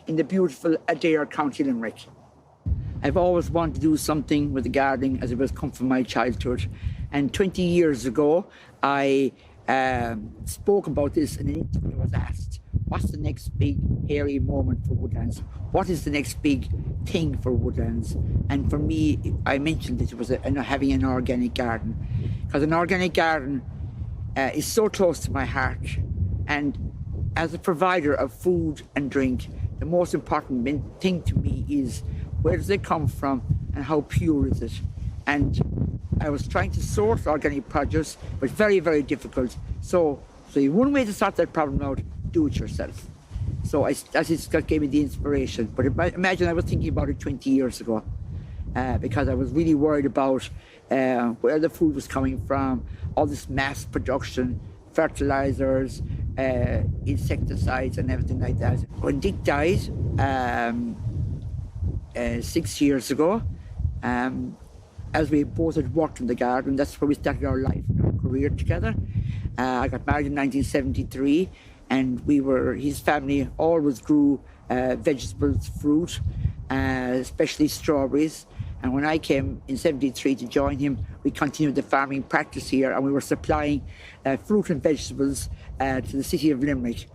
in the beautiful Adare, County Limerick. I've always wanted to do something with the gardening as it was come from my childhood. And 20 years ago, I spoke about this in an interview. I was asked, what's the next big hairy moment for Woodlands? What is the next big thing for Woodlands? And for me, I mentioned that it was having an organic garden. Because an organic garden is so close to my heart. And as a provider of food and drink, the most important thing to me is where does it come from and how pure is it? And I was trying to source organic produce, but very, very difficult. So one way to sort that problem out, do it yourself. So that gave me the inspiration. But imagine I was thinking about it 20 years ago because I was really worried about where the food was coming from, all this mass production, fertilizers, insecticides and everything like that. When Dick died 6 years ago, as we both had worked in the garden, that's where we started our life and our career together. I got married in 1973, and his family always grew vegetables, fruit, especially strawberries. And when I came in 73 to join him, we continued the farming practice here, and we were supplying fruit and vegetables to the city of Limerick.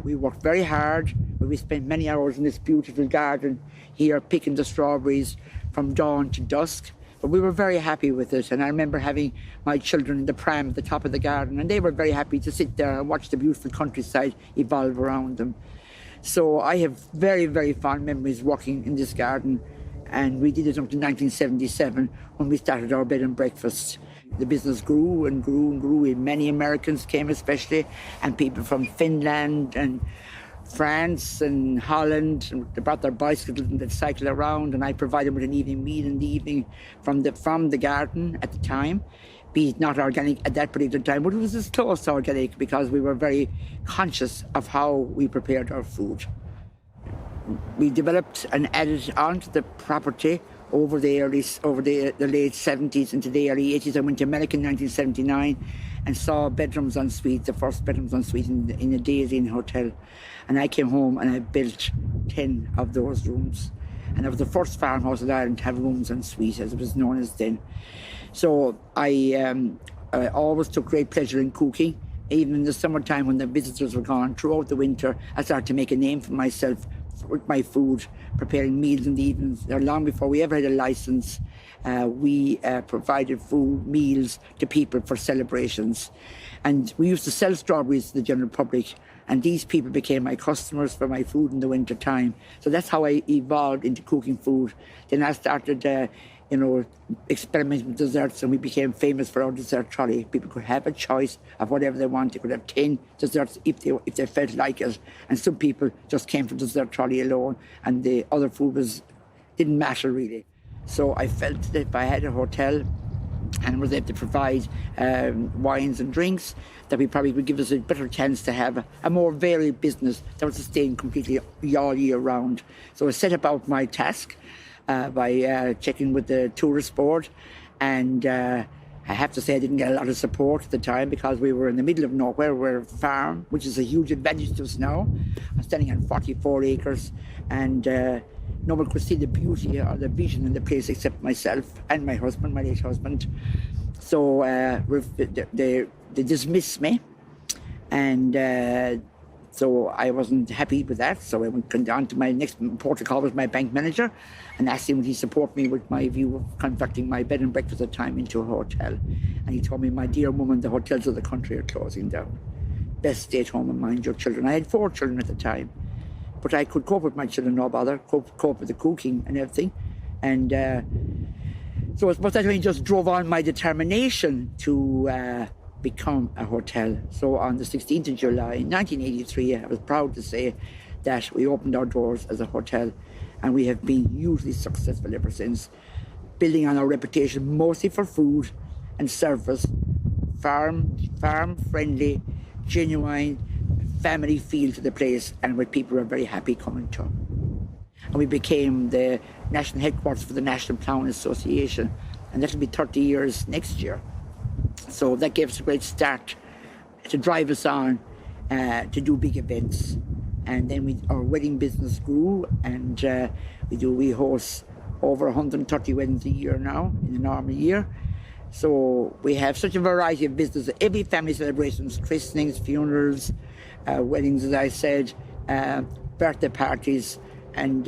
We worked very hard, but we spent many hours in this beautiful garden here picking the strawberries from dawn to dusk. But we were very happy with it, and I remember having my children in the pram at the top of the garden, and they were very happy to sit there and watch the beautiful countryside evolve around them. So I have very, very fond memories working in this garden, and we did it until 1977 when we started our bed and breakfast. The business grew and grew and grew, and many Americans came especially, and people from Finland and France and Holland, and they brought their bicycles and they'd cycle around, and I provided them with an evening meal in the evening from the garden at the time, be it not organic at that particular time, but it was as close to organic because we were very conscious of how we prepared our food. We developed and added onto the property over the late 70s into the early 80s. I went to America in 1979 and saw bedrooms en suite, the first bedrooms en suite in a Daisy Inn hotel. And I came home and I built 10 of those rooms. And I was the first farmhouse in Ireland to have rooms en suite, as it was known as then. So I always took great pleasure in cooking. Even in the summertime when the visitors were gone, throughout the winter, I started to make a name for myself with my food, preparing meals in the evenings. Long before we ever had a license, we provided food, meals to people for celebrations. And we used to sell strawberries to the general public, and these people became my customers for my food in the winter time. So that's how I evolved into cooking food. Then I started experimenting with desserts, and we became famous for our dessert trolley. People could have a choice of whatever they wanted. They could have 10 desserts if they felt like it. And some people just came for dessert trolley alone, and the other food didn't matter really. So I felt that if I had a hotel and was able to provide wines and drinks, that we probably would give us a better chance to have a more varied business that would sustain completely all year round. So I set about my task by checking with the tourist board, and I have to say I didn't get a lot of support at the time because we were in the middle of nowhere. We're a farm, which is a huge advantage to us now. I'm standing on 44 acres, and no one could see the beauty or the vision in the place except myself and my husband, my late husband. So they dismissed me, and so I wasn't happy with that. So I went on to my next port of call with my bank manager and asked him would he support me with my view of converting my bed and breakfast at the time into a hotel. And he told me, my dear woman, the hotels of the country are closing down. Best stay at home and mind your children. I had 4 children at the time, but I could cope with my children, no bother, cope with the cooking and everything. And so I suppose that really just drove on my determination to become a hotel. So on the 16th of July 1983, I was proud to say that we opened our doors as a hotel, and we have been hugely successful ever since, building on our reputation mostly for food and service, farm-friendly, genuine, family feel to the place, and where people are very happy coming to. And we became the national headquarters for the National Ploughing Association, and that'll be 30 years next year. So that gave us a great start to drive us on to do big events. And then our wedding business grew, and we host over 130 weddings a year now in a normal year. So we have such a variety of business. Every family celebrations, christenings, funerals, weddings, as I said, birthday parties. And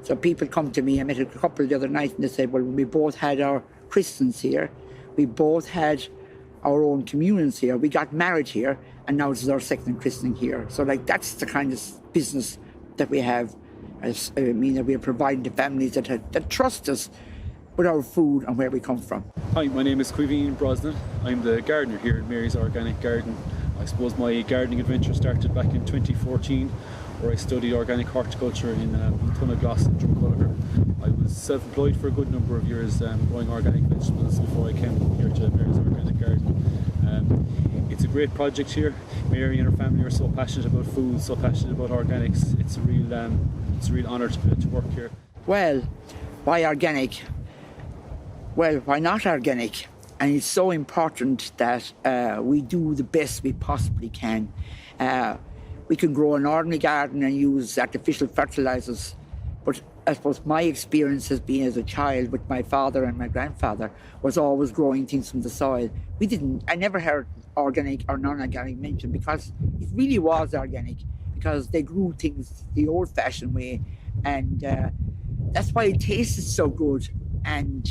so people come to me. I met a couple the other night and they said, well, we both had our christenings here. We both had our own communions here. We got married here, and now this is our second christening here. So that's the kind of business that we have. That we are providing to families that trust us with our food and where we come from. Hi, my name is Caoimhín Brosnan. I'm the gardener here at Mary's Organic Garden. I suppose my gardening adventure started back in 2014, where I studied organic horticulture in Tunnagloss in Drumculliher. I was self-employed for a good number of years growing organic vegetables before I came here to Mary's Organic Garden. It's a great project here. Mary and her family are so passionate about food, so passionate about organics. It's a real honour to work here. Well, why organic? Well, why not organic? And it's so important that we do the best we possibly can. We can grow an ordinary garden and use artificial fertilisers, but I suppose my experience has been as a child with my father and my grandfather was always growing things from the soil. I never heard organic or non-organic mentioned, because it really was organic, because they grew things the old-fashioned way, and that's why it tasted so good. And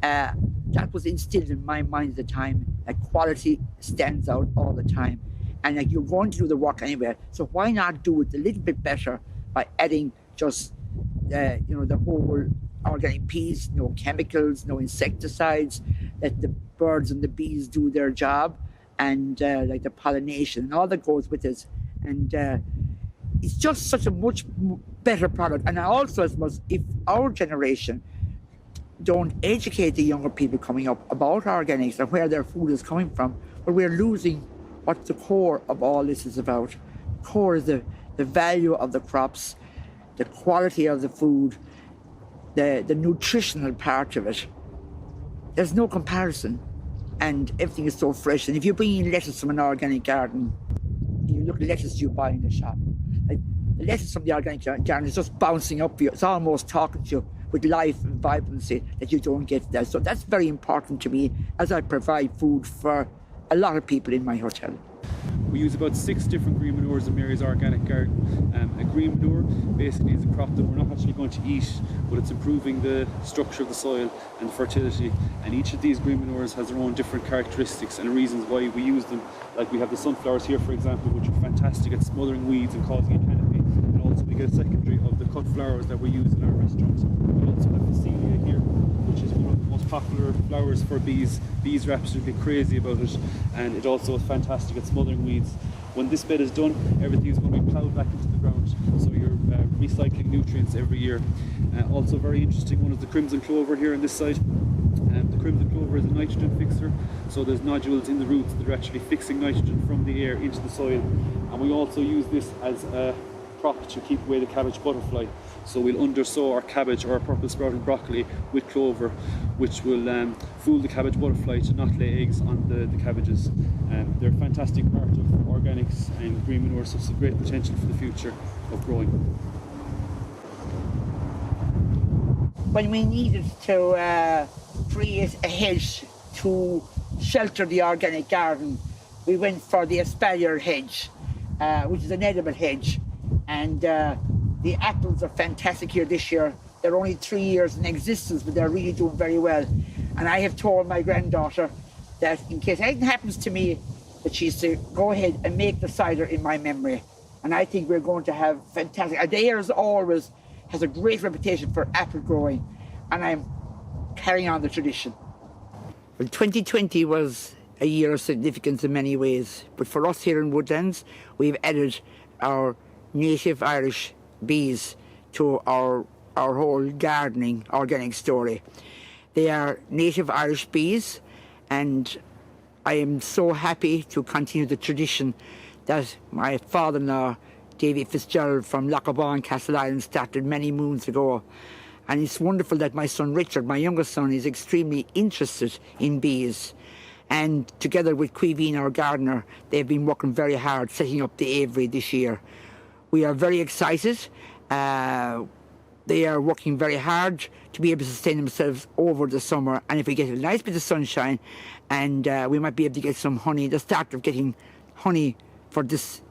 that was instilled in my mind at the time, that quality stands out all the time. And you're going to do the work anyway, so why not do it a little bit better by adding just the whole organic piece, no chemicals, no insecticides, let the birds and the bees do their job, and the pollination and all that goes with it. And it's just such a much better product. And also, I suppose, if our generation don't educate the younger people coming up about organics and where their food is coming from, well, we're losing what the core of all this is about. Core is the value of the crops, the quality of the food, the nutritional part of it. There's no comparison, and everything is so fresh. And if you bring in lettuce from an organic garden, you look at lettuce you buy in the shop, the lettuce from the organic garden is just bouncing up you. It's almost talking to you with life and vibrancy that you don't get there. So that's very important to me as I provide food for a lot of people in my hotel. We use about 6 different green manures in Mary's Organic Garden. A green manure basically is a crop that we're not actually going to eat, but it's improving the structure of the soil and the fertility. And each of these green manures has their own different characteristics and reasons why we use them. Like we have the sunflowers here, for example, which are fantastic at smothering weeds and causing a canopy. And also we get a secondary of the cut flowers that we use in our restaurants. We also have the celia here, which is one of the most popular flowers for bees. Bees are absolutely crazy about it, and it also is fantastic at smothering weeds. When this bed is done, everything is going to be ploughed back into the ground, so you're recycling nutrients every year. Also very interesting one is the crimson clover here on this side. The crimson clover is a nitrogen fixer, so there's nodules in the roots that are actually fixing nitrogen from the air into the soil. And we also use this as a prop to keep away the cabbage butterfly. So we'll undersow our cabbage or our purple sprouting broccoli with clover, which will fool the cabbage butterfly to not lay eggs on the cabbages. They're a fantastic part of organics and green manure, so it's a great potential for the future of growing. When we needed to create a hedge to shelter the organic garden, we went for the espalier hedge, which is an edible hedge. And the apples are fantastic here this year. They're only 3 years in existence, but they're really doing very well. And I have told my granddaughter that in case anything happens to me, that she's to go ahead and make the cider in my memory. And I think we're going to have fantastic. Adare always has a great reputation for apple growing, and I'm carrying on the tradition. Well, 2020 was a year of significance in many ways, but for us here in Woodlands, we've added our native Irish bees to our whole gardening organic story. They are native Irish bees, and I am so happy to continue the tradition that my father-in-law, David Fitzgerald from Lochabawn, Castleisland, started many moons ago. And it's wonderful that my son Richard, my youngest son, is extremely interested in bees. And together with Caoimhín, our gardener, they've been working very hard setting up the aviary this year. we are very excited. They are working very hard to be able to sustain themselves over the summer, and if we get a nice bit of sunshine, and we might be able to get some honey, the start of getting honey for this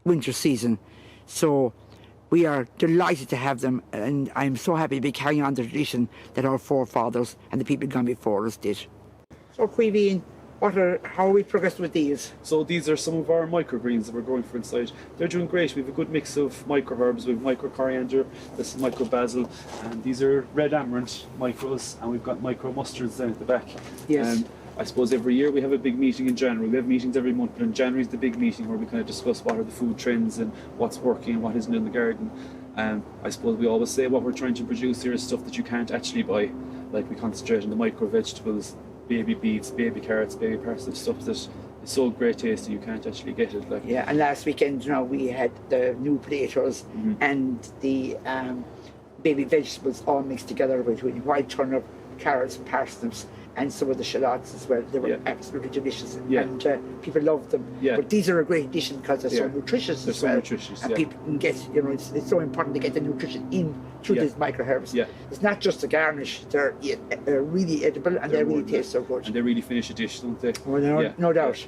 winter season. So we are delighted to have them, and I'm so happy to be carrying on the tradition that our forefathers and the people gone before us did. So Queeveen, how are we progressing with these? So these are some of our microgreens that we're growing for inside. They're doing great. We have a good mix of micro herbs. We have micro coriander, this is micro basil, and these are red amaranth micros, and we've got micro mustards down at the back. Yes. And I suppose every year we have a big meeting in January. We have meetings every month, but in January is the big meeting where we kind of discuss what are the food trends and what's working and what isn't in the garden. I suppose we always say what we're trying to produce here is stuff that you can't actually buy. Like we concentrate on the micro vegetables, baby beets, baby carrots, baby parsnips, stuff that is so great tasty you can't actually get it. Like. Yeah, and last weekend, we had the new potatoes and the baby vegetables all mixed together between white turnip, carrots, parsnips, and some of the shallots as well. They were absolutely delicious, and people loved them. Yeah. But these are a great addition because they're so nutritious as well. Nutritious, and people can get, it's so important to get the nutrition in through these micro herbs. Yeah. It's not just a garnish; they're really edible, and they really taste so good. And they really finish a dish, don't they? Well, no doubt.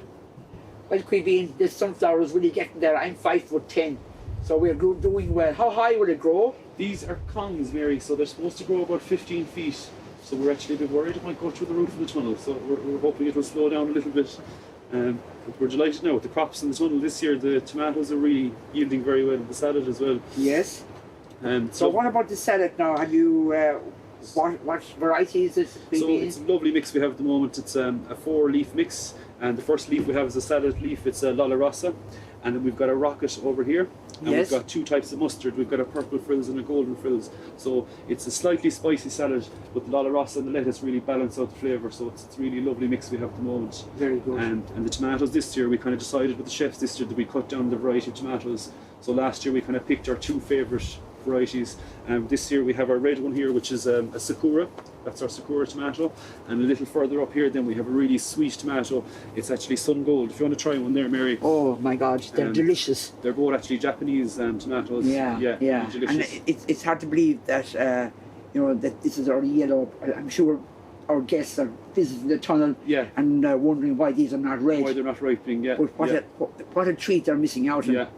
Well, Queeveen, this sunflower is really getting there. I'm 5'10", so we're doing well. How high will it grow? These are congs, Mary, so they're supposed to grow about 15 feet. So we're actually a bit worried it might go through the roof of the tunnel. So we're hoping it will slow down a little bit. But we're delighted now with the crops in the tunnel this year. The tomatoes are really yielding very well. The salad as well. Yes. So what about the salad now? Have you what variety is it? So it's a lovely mix we have at the moment. It's a 4-leaf mix, and the first leaf we have is a salad leaf. It's a Lala Rossa, and then we've got a rocket over here, and we've got 2 types of mustard. We've got a purple frills and a golden frills. So it's a slightly spicy salad, but the Lala Rossa and the lettuce really balance out the flavour. So it's a really lovely mix we have at the moment. Very good. And the tomatoes this year, we kind of decided with the chefs this year that we cut down the variety of tomatoes. So last year we kind of picked our 2 favourite varieties. This year we have our red one here, which is a Sakura. That's our Sakura tomato. And a little further up here then we have a really sweet tomato. It's actually Sun Gold. If you want to try one there, Mary. Oh my God, they're delicious. They're both actually Japanese tomatoes. Yeah. Delicious. And it's hard to believe that that this is already yellow. I'm sure our guests are visiting the tunnel and wondering why these are not red. Why they're not ripening, But what a treat they're missing out on. Yeah.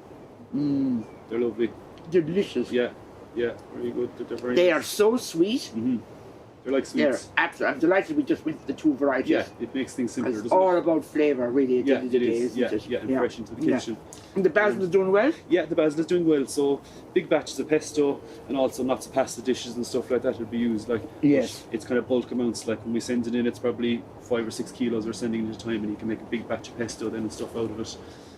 They're lovely. Delicious. Yeah, very good. They are so sweet. They're like sweets. I'm delighted we just went for the 2 varieties. Yeah, it makes things simpler, doesn't it's all about flavour, really, at the end of the day, isn't it? Yeah, and fresh into the kitchen. And the basil is doing well? Yeah, the basil is doing well. So big batches of pesto and also lots of pasta dishes and stuff like that will be used. Yes. It's kind of bulk amounts. Like when we send it in, it's probably 5 or 6 kilos we're sending it at a time, and you can make a big batch of pesto then and stuff out of it.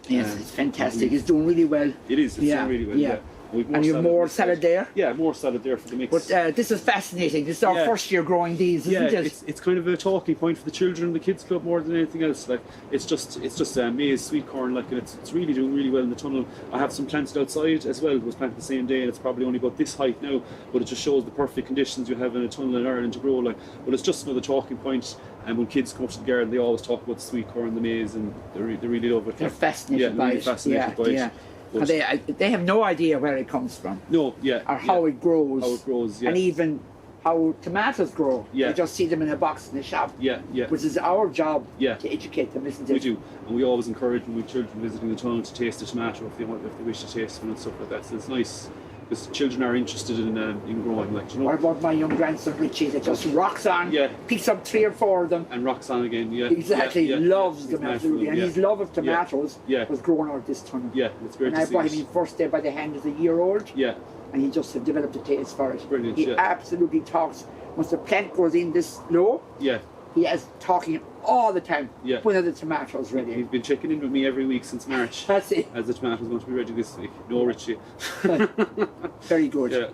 Yes, it's fantastic. It's doing really well. It is. It's doing really well. Yeah. And you have more salad there? Yeah, more salad there for the mix. But this is fascinating. This is our first year growing these, isn't it? It's kind of a talking point for the children in the kids club more than anything else. Like it's just maize, sweet corn, and it's really doing really well in the tunnel. I have some planted outside as well. It was planted the same day, and it's probably only about this height now. But it just shows the perfect conditions you have in a tunnel in Ireland to grow. But it's just another talking point. And when kids come up to the garden, they always talk about the sweet corn, the maize, and they really love it. They're fascinated by it. Fascinated by it. And they have no idea where it comes from. No, or how it grows. How it grows, and even how tomatoes grow. Yeah. You just see them in a box in the shop. Yeah. Which is our job to educate them, isn't it? We do, and we always encourage when we have children visiting the tunnel to taste the tomato if they wish to taste one and stuff like that. So it's nice. Because children are interested in growing, What about my young grandson Richie that just rocks on, picks up 3 or 4 of them, and rocks on again, Exactly, loves them absolutely, and his love of tomatoes was growing out this tunnel. Yeah, it's great to see. And I brought him in first day by the hand as a year-old. Yeah. And he just developed a taste for it. Brilliant. He absolutely talks. Once the plant goes in this low, he has talking all the time. When are the tomatoes ready? He's been checking in with me every week since March. That's it. As the tomatoes going to be ready this week. No, Richie. Very good. Yeah.